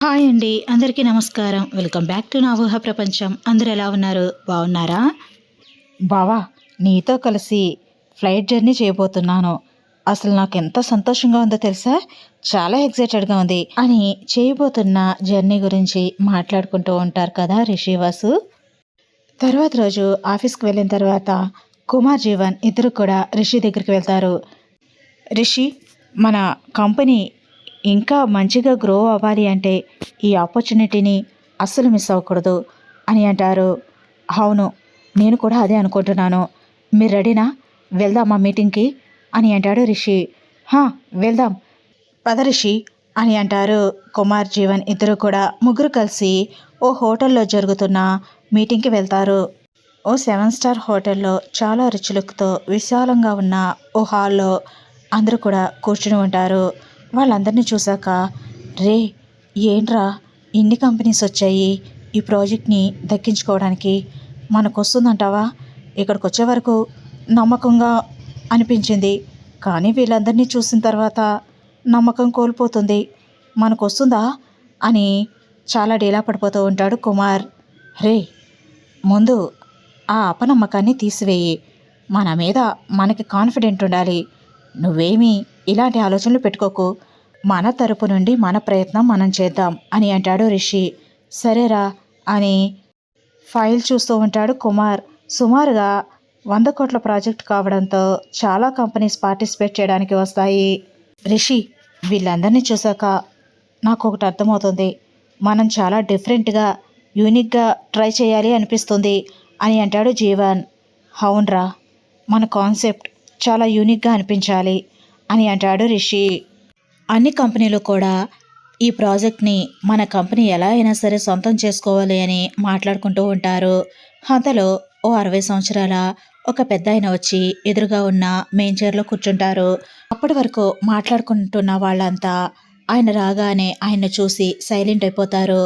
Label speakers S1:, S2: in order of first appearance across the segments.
S1: Hi అండి. అందరికీ నమస్కారం. వెల్కమ్ బ్యాక్ టు నా ఊహ ప్రపంచం. అందరూ ఎలా ఉన్నారు? బాగున్నారా?
S2: బావా, నీతో కలిసి ఫ్లైట్ జర్నీ చేయబోతున్నాను. అసలు నాకు ఎంత సంతోషంగా ఉందో తెలుసా? చాలా ఎక్సైటెడ్గా ఉంది అని చేయబోతున్న జర్నీ గురించి మాట్లాడుకుంటూ ఉంటారు కదా రిషి వాసు. తర్వాత రోజు ఆఫీస్కి వెళ్ళిన తర్వాత కుమార్ జీవన్ ఇద్దరు కూడా రిషి దగ్గరికి వెళ్తారు. రిషి, మన కంపెనీ ఇంకా మంచిగా గ్రో అవ్వాలి అంటే ఈ ఆపర్చునిటీని అస్సలు మిస్ అవ్వకూడదు అని అంటారు. అవును, నేను కూడా అదే అనుకుంటున్నాను. మీరు రెడీనా? వెళ్దామా మీటింగ్కి అని అంటాడు రిషి. హా, వెళ్దాం పద రిషి అని అంటారు కుమార్ జీవన్ ఇద్దరు కూడా. ముగ్గురు కలిసి ఓ హోటల్లో జరుగుతున్న మీటింగ్కి వెళ్తారు. ఓ 7 స్టార్ హోటల్లో చాలా రిచ్ లుక్తో విశాలంగా ఉన్న ఓ హాల్లో అందరూ కూడా కూర్చుని ఉంటారు. వాళ్ళందరినీ చూశాక, రే, ఏంట్రా ఇన్ని కంపెనీస్ వచ్చాయి ఈ ప్రాజెక్ట్ని దక్కించుకోవడానికి, మనకు వస్తుందంటావా? ఇక్కడికి వచ్చే వరకు నమ్మకంగా అనిపించింది, కానీ వీళ్ళందరినీ చూసిన తర్వాత నమ్మకం కోల్పోతుంది. మనకు వస్తుందా అని చాలా డీలా పడిపోతూ ఉంటాడు కుమార్. రే, ముందు ఆ అపనమ్మకాన్ని తీసివేయి. మన మీద మనకి కాన్ఫిడెంట్ ఉండాలి. నువ్వేమీ ఇలాంటి ఆలోచనలు పెట్టుకోకు. మన తరపు నుండి మన ప్రయత్నం మనం చేద్దాం అని అంటాడు రిషి. సరేరా అని ఫైల్ చూస్తూ ఉంటాడు కుమార్. సుమారుగా 100 కోట్ల ప్రాజెక్ట్ కావడంతో చాలా కంపెనీస్ పార్టిసిపేట్ చేయడానికి వస్తాయి. రిషి, వీళ్ళందరినీ చూశాక నాకు ఒకటి అర్థమవుతుంది. మనం చాలా డిఫరెంట్గా యూనిక్గా ట్రై చేయాలి అనిపిస్తుంది అని అంటాడు జీవన్. అవునరా, మన కాన్సెప్ట్ చాలా యూనిక్గా అనిపించాలి అని అంటాడు రిషి. అన్ని కంపెనీలు కూడా ఈ ప్రాజెక్ట్ని మన కంపెనీ ఎలా అయినా సరే సొంతం చేసుకోవాలి అని మాట్లాడుకుంటూ ఉంటారు. అంతలో ఓ 60 సంవత్సరాల ఒక పెద్ద ఆయన వచ్చి ఎదురుగా ఉన్న మెయిన్ చైర్లో కూర్చుంటారు. అప్పటి వరకు మాట్లాడుకుంటున్న వాళ్ళంతా ఆయన రాగానే ఆయన్ని చూసి సైలెంట్ అయిపోతారు.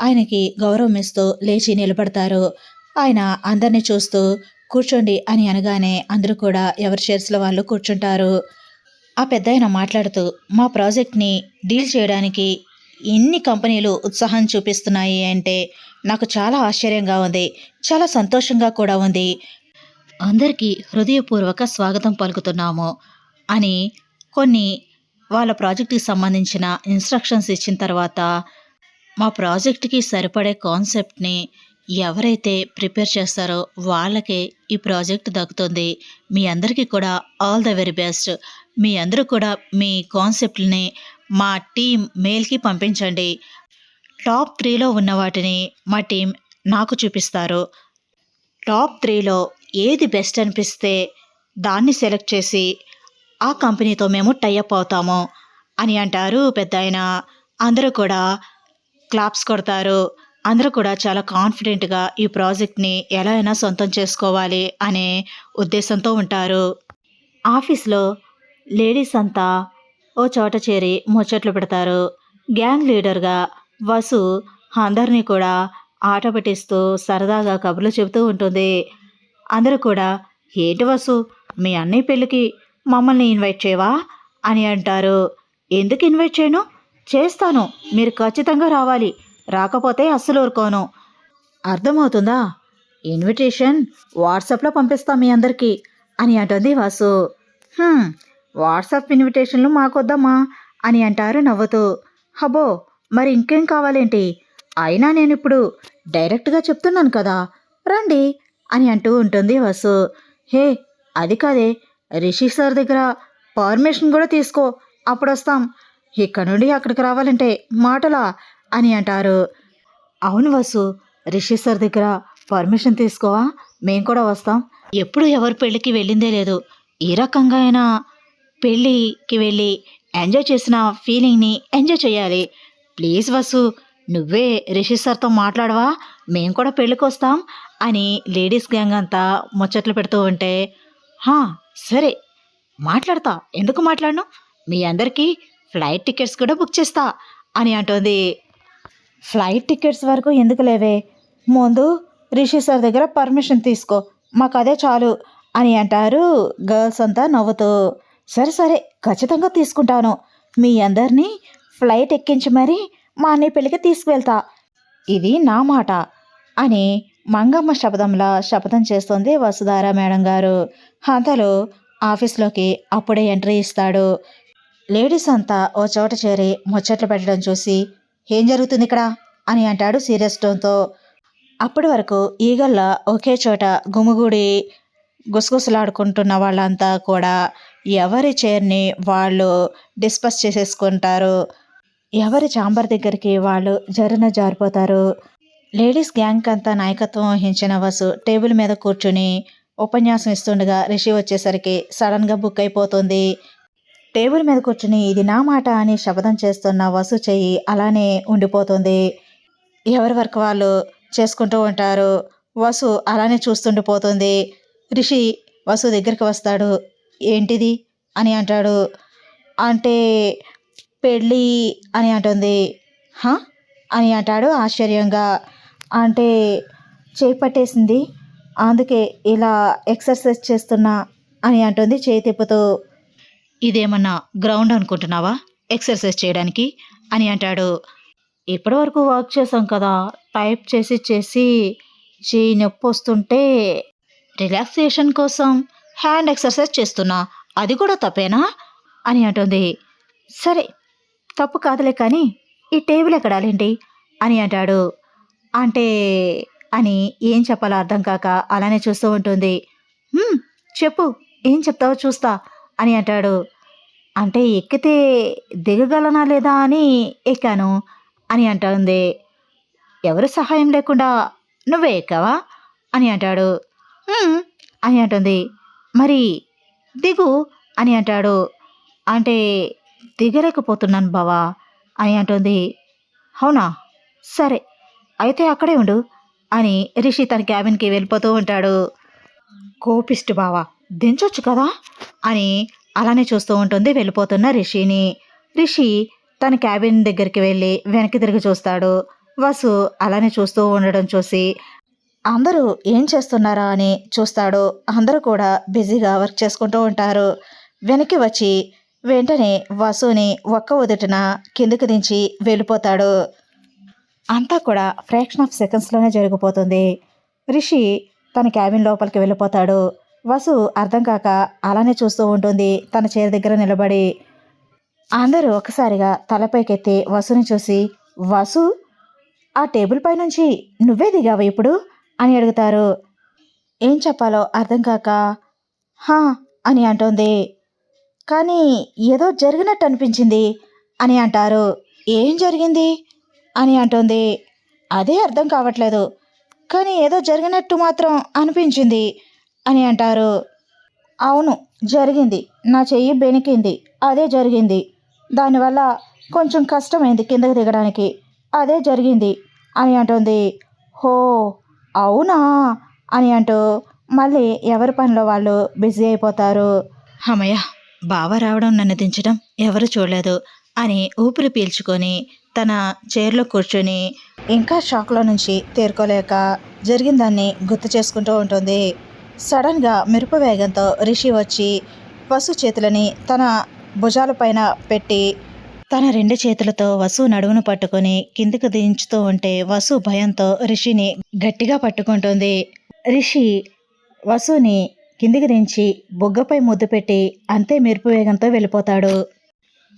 S2: ఆయనకి గౌరవం ఇస్తూ లేచి నిలబడతారు. ఆయన అందరినీ చూస్తూ కూర్చోండి అని అనగానే అందరూ కూడా ఎవరి చైర్స్లో వాళ్ళు కూర్చుంటారు. ఆ పెద్దాయన మాట్లాడుతూ, మా ప్రాజెక్ట్ని డీల్ చేయడానికి ఇన్ని కంపెనీలు ఉత్సాహం చూపిస్తున్నాయి అంటే నాకు చాలా ఆశ్చర్యంగా ఉంది, చాలా సంతోషంగా కూడా ఉంది. అందరికీ హృదయపూర్వక స్వాగతం పలుకుతున్నాము అని కొన్ని వాళ్ళ ప్రాజెక్టుకి సంబంధించిన ఇన్స్ట్రక్షన్స్ ఇచ్చిన తర్వాత, మా ప్రాజెక్ట్కి సరిపడే కాన్సెప్ట్ని ఎవరైతే ప్రిపేర్ చేస్తారో వాళ్ళకే ఈ ప్రాజెక్ట్ దక్కుతుంది. మీ అందరికీ కూడా ఆల్ ద వెరీ బెస్ట్. మీ అందరూ కూడా మీ కాన్సెప్ట్ని మా టీం మెయిల్కి పంపించండి. టాప్ 3లో ఉన్న వాటిని మా టీం నాకు చూపిస్తారు. టాప్ 3లో ఏది బెస్ట్ అనిపిస్తే దాన్ని సెలెక్ట్ చేసి ఆ కంపెనీతో మేము టైఅప్ అవుతాము అని అంటారు పెద్దాయన. అందరూ కూడా క్లాప్స్ కొడతారు. అందరూ కూడా చాలా కాన్ఫిడెంట్గా ఈ ప్రాజెక్ట్ని ఎలా అయినా సొంతం చేసుకోవాలి అనే ఉద్దేశంతో ఉంటారు. ఆఫీస్లో లేడీస్ అంతా ఓ చోట చేరి ముచ్చట్లు పెడతారు. గ్యాంగ్ లీడర్గా వసు అందరినీ కూడా ఆట పట్టిస్తూ సరదాగా కబుర్లు చెబుతూ ఉంటుంది. అందరూ కూడా, ఏంటి వసు, మీ అన్నయ్య పెళ్ళికి మమ్మల్ని ఇన్వైట్ చేయవా అని అంటారు. ఎందుకు ఇన్వైట్ చేయను? చేస్తాను, మీరు ఖచ్చితంగా రావాలి. రాకపోతే అస్సలు ఊరుకోను. అర్థమవుతుందా? ఇన్విటేషన్ వాట్సాప్లో పంపిస్తాం మీ అందరికీ అని అంటుంది వాసు. వాట్సాప్ ఇన్విటేషన్లు మాకొద్దమ్మా అని అంటారు నవ్వుతూ. హబో, మరి ఇంకేం కావాలేంటి? అయినా నేను ఇప్పుడు డైరెక్ట్గా చెప్తున్నాను కదా, రండి అని అంటూ ఉంటుంది వసు. హే, అది కాదే, రిషి సార్ దగ్గర పర్మిషన్ కూడా తీసుకో, అప్పుడు వస్తాం. ఇక్కడ నుండి అక్కడికి రావాలంటే మాటలా అని అంటారు. అవును వసు, రిషి సార్ దగ్గర పర్మిషన్ తీసుకోవా, మేము కూడా వస్తాం. ఎప్పుడు ఎవరి పెళ్ళికి వెళ్ళిందే లేదు. ఈ రకంగా అయినా పెళ్ళికి వెళ్ళి ఎంజాయ్ చేసిన ఫీలింగ్ని ఎంజాయ్ చేయాలి. ప్లీజ్ వసు, నువ్వే రిషి సార్తో మాట్లాడవా, మేము కూడా పెళ్ళికి వస్తాం అని లేడీస్ గ్యాంగ్ అంతా ముచ్చట్లు పెడుతూ ఉంటే, సరే మాట్లాడతా, ఎందుకు మాట్లాడను, మీ అందరికీ ఫ్లైట్ టికెట్స్ కూడా బుక్ చేస్తా అని అంటుంది. ఫ్లైట్ టికెట్స్ వరకు ఎందుకు లేవే, ముందు రిషి సార్ దగ్గర పర్మిషన్ తీసుకో, మాకు అదే చాలు అని అంటారు గర్ల్స్ అంతా నవ్వుతూ. సరే సరే, ఖచ్చితంగా తీసుకుంటాను. మీ అందరినీ ఫ్లైట్ ఎక్కించి మరీ మా అన్నయ్య పెళ్ళికి తీసుకువెళ్తా, ఇది నా మాట అని మంగమ్మ శపథం చేస్తుంది వసుధార మేడం గారు. అంతలో ఆఫీస్లోకి అప్పుడే ఎంట్రీ ఇస్తాడు. లేడీస్ అంతా ఓ చోట చేరి ముచ్చట్లు పెట్టడం చూసి, ఏం జరుగుతుంది ఇక్కడ అని అంటాడు సీరియస్ టోన్తో. అప్పటి వరకు ఈగల్లా ఒకే చోట గుమిగూడి గుసగుసలాడుకుంటున్న వాళ్ళంతా కూడా ఎవరి చైర్ని వాళ్ళు డిస్కస్ చేసేసుకుంటారు. ఎవరి చాంబర్ దగ్గరికి వాళ్ళు జారిపోతారు. లేడీస్ గ్యాంగ్ అంతా నాయకత్వం వహించిన వసు టేబుల్ మీద కూర్చుని ఉపన్యాసం ఇస్తుండగా రిషి వచ్చేసరికి సడన్గా బుక్ అయిపోతుంది. టేబుల్ మీద కూర్చుని ఇది నా మాట అని శపథం చేస్తున్న వసు చెయ్యి అలానే ఉండిపోతుంది. ఎవరి వర్క్ వాళ్ళు చేసుకుంటూ ఉంటారు. వసు అలానే చూస్తుండిపోతుంది. రిషి వసు దగ్గరికి వస్తాడు. ఏంటిది అని అంటాడు. అంటే పెళ్ళి అని అంటుంది. హా అని అంటాడు ఆశ్చర్యంగా. అంటే చేయి పట్టేసింది, అందుకే ఇలా ఎక్సర్సైజ్ చేస్తున్నా అని అంటుంది చేయి తిప్పుతూ. ఇదేమన్నా గ్రౌండ్ అనుకుంటున్నావా ఎక్సర్సైజ్ చేయడానికి అని అంటాడు. ఇప్పటి వరకు వర్క్ చేసాం కదా, టైప్ చేసి చేయి నొప్పి వస్తుంటే రిలాక్సేషన్ కోసం హ్యాండ్ ఎక్సర్సైజ్ చేస్తున్నా, అది కూడా తప్పేనా అని అంటుంది. సరే తప్పు కాదులే కానీ ఈ టేబుల్ ఎక్కడాలేంటి అని అంటాడు. అంటే అని ఏం చెప్పాలో అర్థం కాక అలానే చూస్తూ ఉంటుంది. చెప్పు, ఏం చెప్తావో చూస్తా అని అంటాడు. అంటే ఎక్కితే దిగగలనా లేదా అని ఎక్కాను అని అంటుంది. ఎవరు సహాయం లేకుండా నువ్వే ఎక్కావా అని అంటాడు. అని అంటుంది. మరి దిగు అని అంటాడు. అంటే దిగలేకపోతున్నాను బావా అని అంటుంది. అవునా, సరే అయితే అక్కడే ఉండు అని రిషి తన క్యాబిన్కి వెళ్ళిపోతూ ఉంటాడు. కోపిష్టి బావా, దించొచ్చు కదా అని అలానే చూస్తూ ఉంటుంది వెళ్ళిపోతున్న రిషిని. రిషి తన క్యాబిన్ దగ్గరికి వెళ్ళి వెనక్కి తిరిగి చూస్తాడు. వసు అలానే చూస్తూ ఉండడం చూసి అందరూ ఏం చేస్తున్నారా అని చూస్తాడు. అందరూ కూడా బిజీగా వర్క్ చేసుకుంటూ ఉంటారు. వెనక్కి వచ్చి వెంటనే వసుని ఒక్క ఉదుటిన కిందకి దించి వెళ్ళిపోతాడు. అంతా కూడా ఫ్రాక్షన్ ఆఫ్ సెకండ్స్లోనే జరిగిపోతుంది. రిషి తన క్యాబిన్ లోపలికి వెళ్ళిపోతాడు. వసు అర్థం కాక అలానే చూస్తూ ఉంటుంది తన చైర్ దగ్గర నిలబడి. అందరూ ఒకసారిగా తలపైకెత్తి వసుని చూసి, వసు ఆ టేబుల్ పై నుంచి నువ్వే దిగావు ఇప్పుడు అని అడుగుతారు. ఏం చెప్పాలో అర్థం కాక హా అని అంటుంది. కానీ ఏదో జరిగినట్టు అనిపించింది అని అంటారు. ఏం జరిగింది అని అంటుంది. అదే అర్థం కావట్లేదు, కానీ ఏదో జరిగినట్టు మాత్రం అనిపించింది అని అంటారు. అవును జరిగింది, నా చెయ్యి బెనికింది, అదే జరిగింది, దానివల్ల కొంచెం కష్టమైంది కిందకి దిగడానికి, అదే జరిగింది అని అంటుంది. హో అవునా అని అంటూ మళ్ళీ ఎవరి పనిలో వాళ్ళు బిజీ అయిపోతారు. అమ్మయ్య, బావ రావడం నన్ను దించడం ఎవరు చూడలేదు అని ఊపిరి పీల్చుకొని తన చైర్లో కూర్చొని ఇంకా షాక్లో నుంచి తేరుకోలేక జరిగిందాన్ని గుర్తు చేసుకుంటూ ఉంటుంది. సడన్గా మెరుపు వేగంతో రిషి వచ్చి వసు చేతులని తన భుజాలపైన పెట్టి తన 2 చేతులతో వసు నడుమును పట్టుకొని కిందికి దించుతూ ఉంటే వసు భయంతో రిషిని గట్టిగా పట్టుకుంటుంది. రిషి వసుని కిందికి దించి బొగ్గపై ముద్దు పెట్టి అంతే మెరుపు వేగంతో వెళ్ళిపోతాడు.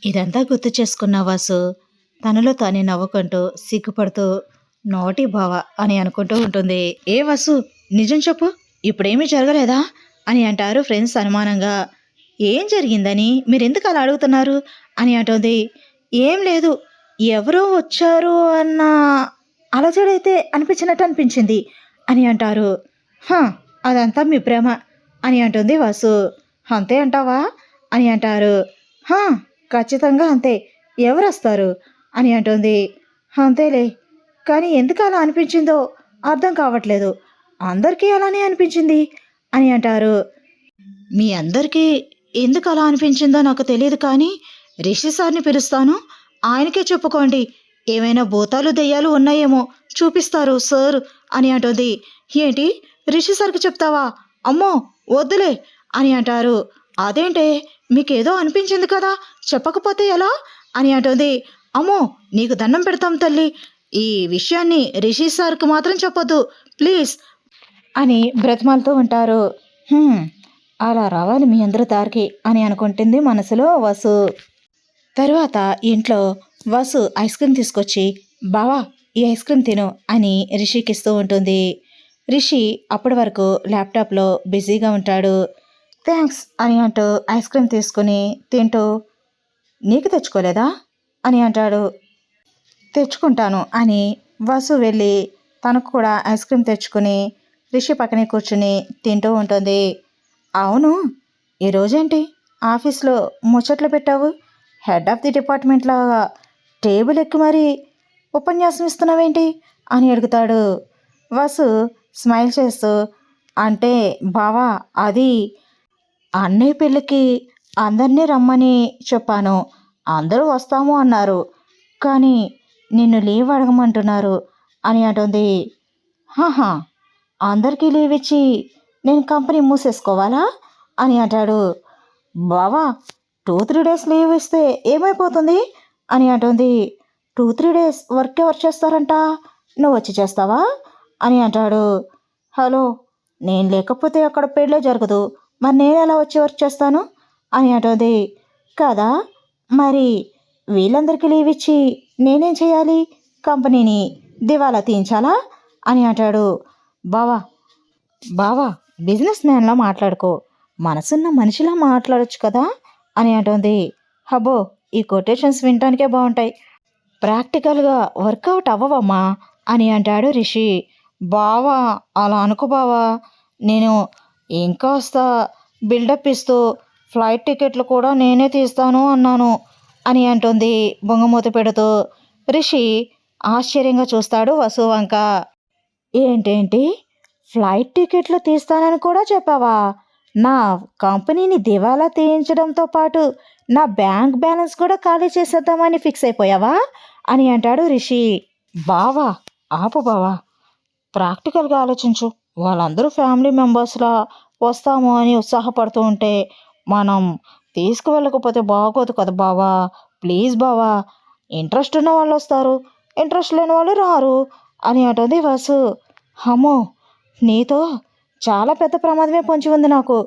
S2: ఇదంతా గుర్తు చేసుకున్న వసు తనలో తానే నవ్వుకుంటూ సిగ్గుపడుతూ నోటి బావ అని అనుకుంటూ ఉంటుంది. ఏ వసు, నిజం చెప్పు, ఇప్పుడేమీ జరగలేదా అని అంటారు ఫ్రెండ్స్ అనుమానంగా. ఏం జరిగిందని మీరెందుకు అలా అడుగుతున్నారు అని అంటుంది. ఏం లేదు, ఎవరో వచ్చారు అన్న అలజడైతే అనిపించినట్టు అనిపించింది అని అంటారు. అదంతా మీ ప్రేమ అని అంటుంది వసు. అంతే అంటావా అని అంటారు. ఖచ్చితంగా అంతే, ఎవరు వస్తారు అని అంటుంది. అంతేలే, కానీ ఎందుకు అలా అనిపించిందో అర్థం కావట్లేదు, అందరికీ అలానే అనిపించింది అని అంటారు. మీ అందరికీ ఎందుకు అలా అనిపించిందో నాకు తెలియదు, కానీ రిషి సార్ని పిలుస్తాను, ఆయనకే చెప్పుకోండి, ఏమైనా భూతాలు దెయ్యాలు ఉన్నాయేమో చూపిస్తారు సార్ అని అంటుంది. ఏంటి, రిషి సార్కి చెప్తావా? అమ్మో వద్దులే అని అంటారు. అదేంటే, మీకేదో అనిపించింది కదా, చెప్పకపోతే ఎలా అని అంటుంది. అమ్మో నీకు దండం పెడతాం తల్లి, ఈ విషయాన్ని రిషి సార్కి మాత్రం చెప్పొద్దు ప్లీజ్ అని బ్రతిమాలుతూ ఉంటారు. అలా రావాలి మీ అందరూ దారికి అని అనుకుంటుంది మనసులో వసు. తరువాత ఇంట్లో వసు ఐస్ క్రీమ్ తీసుకొచ్చి బావా ఈ ఐస్ క్రీమ్ తిను అని రిషికి ఇస్తూ ఉంటుంది. రిషి అప్పటి వరకు ల్యాప్టాప్లో బిజీగా ఉంటాడు. థ్యాంక్స్ అని అంటూ ఐస్ క్రీమ్ తీసుకుని తింటూ నీకు తెచ్చుకోలేదా అని అంటాడు. తెచ్చుకుంటాను అని వసు వెళ్ళి తనకు కూడా ఐస్ క్రీమ్ తెచ్చుకుని రిషి పక్కనే కూర్చుని తింటూ ఉంటుంది. అవును ఈరోజేంటి ఆఫీస్లో ముచ్చట్లు పెట్టావు, హెడ్ ఆఫ్ ది డిపార్ట్మెంట్ లాగా టేబుల్ ఎక్కి మరీ ఉపన్యాసం ఇస్తున్నావేంటి అని అడుగుతాడు. వసు స్మైల్ చేస్తూ అంటే బావా అది అన్నయ్య పెళ్ళికి అందరినీ రమ్మని చెప్పాను, అందరూ వస్తాము అన్నారు, కానీ నిన్ను లీవ్ అడగమంటున్నారు అని అంటుంది. హాహా అందరికీ లీవ్ ఇచ్చి నేను కంపెనీ మూసేసుకోవాలా అని అంటాడు. బావా 2-3 డేస్ లీవ్ ఇస్తే ఏమైపోతుంది అని అంటుంది. 2-3 డేస్ వర్క్ ఎవరు చేస్తారంట, నువ్వు వచ్చి చేస్తావా అని అంటాడు. హలో నేను లేకపోతే అక్కడ పెళ్ళే జరగదు, మరి నేను ఎలా వచ్చి వర్క్ చేస్తాను అని అంటుంది. కదా మరి వీళ్ళందరికీ లీవ్ ఇచ్చి నేనేం చేయాలి, కంపెనీని దివాలా తీయించాలా అని అంటాడు. బావా బావా బిజినెస్ మ్యాన్లా మాట్లాడుకో, మనసున్న మనిషిలా మాట్లాడొచ్చు కదా అని అంటుంది. హబ్బో ఈ కొటేషన్స్ వినటానికే బాగుంటాయి, ప్రాక్టికల్గా వర్కౌట్ అవ్వవమ్మా అని అంటాడు రిషి. బావా అలా అనుకో బావా, నేను ఇంకాస్త బిల్డప్ ఇస్తూ ఫ్లైట్ టికెట్లు కూడా నేనే తీస్తాను అన్నాను అని అంటుంది బొంగమూత పెడుతూ. రిషి ఆశ్చర్యంగా చూస్తాడు వసు వంక. ఏంటేంటి ఫ్లైట్ టికెట్లు తీస్తానని కూడా చెప్పావా, నా కంపెనీని దివాలా తీయించడంతో పాటు నా బ్యాంక్ బ్యాలెన్స్ కూడా ఖాళీ చేసేద్దామని ఫిక్స్ అయిపోయావా అని అంటాడు రిషి. బావా ఆపు బావా, ప్రాక్టికల్గా ఆలోచించు, వాళ్ళందరూ ఫ్యామిలీ మెంబర్స్లా వస్తాము అని ఉత్సాహపడుతూ ఉంటే మనం తీసుకువెళ్ళకపోతే బాగోదు కదా బావా, ప్లీజ్ బావా, ఇంట్రెస్ట్ ఉన్న వాళ్ళు వస్తారు, ఇంట్రెస్ట్ లేని వాళ్ళు రారు అని అంటుంది వసు. అమ్మో నీతో చాలా పెద్ద ప్రమాదమే పొంచి ఉంది నాకు.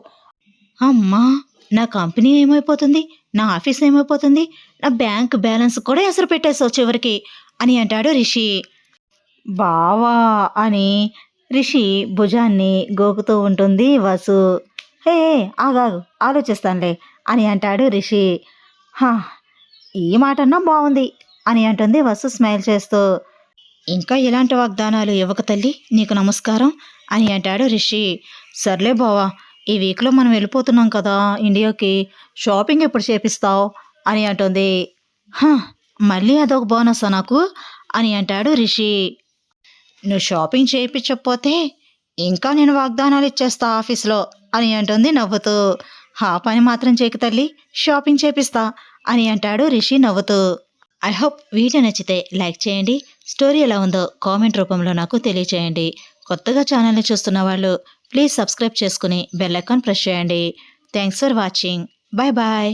S2: అమ్మా నా కంపెనీ ఏమైపోతుంది, నా ఆఫీస్ ఏమైపోతుంది, నా బ్యాంక్ బ్యాలెన్స్ కూడా ఎసరు పెట్టేసావు చివరికి అని అంటాడు రిషి. బావా అని రిషి భుజాన్ని గోకుతూ ఉంటుంది వసు. హే ఆగాగు ఆలోచిస్తానులే అని అంటాడు రిషి. ఈ మాటన్నా బాగుంది అని అంటుంది వసు స్మైల్ చేస్తూ. ఇంకా ఎలాంటి వాగ్దానాలు ఇవ్వక తల్లి, నీకు నమస్కారం అని అంటాడు రిషి. సర్లే బావా ఈ వీక్లో మనం వెళ్ళిపోతున్నాం కదా ఇండియాకి, షాపింగ్ ఎప్పుడు చేపిస్తావు అని అంటుంది. మళ్ళీ అదొక బోనసా నాకు అని అంటాడు రిషి. నువ్వు షాపింగ్ చేయించకపోతే ఇంకా నేను వాగ్దానాలు ఇచ్చేస్తా ఆఫీస్లో అని అంటుంది నవ్వుతూ. ఆ పని మాత్రం చేయకు తల్లి, షాపింగ్ చేపిస్తా అని అంటాడు రిషి నవ్వుతూ. ఐ హోప్ వీడియో నచ్చితే లైక్ చేయండి, స్టోరీ ఎలా ఉందో కామెంట్ రూపంలో నాకు తెలియచేయండి. కొత్తగా ఛానల్ని చూస్తున్న వాళ్ళు ప్లీజ్ సబ్స్క్రైబ్ చేసుకుని బెల్ ఐకాన్ ప్రెస్ చేయండి. Thanks for watching. Bye bye.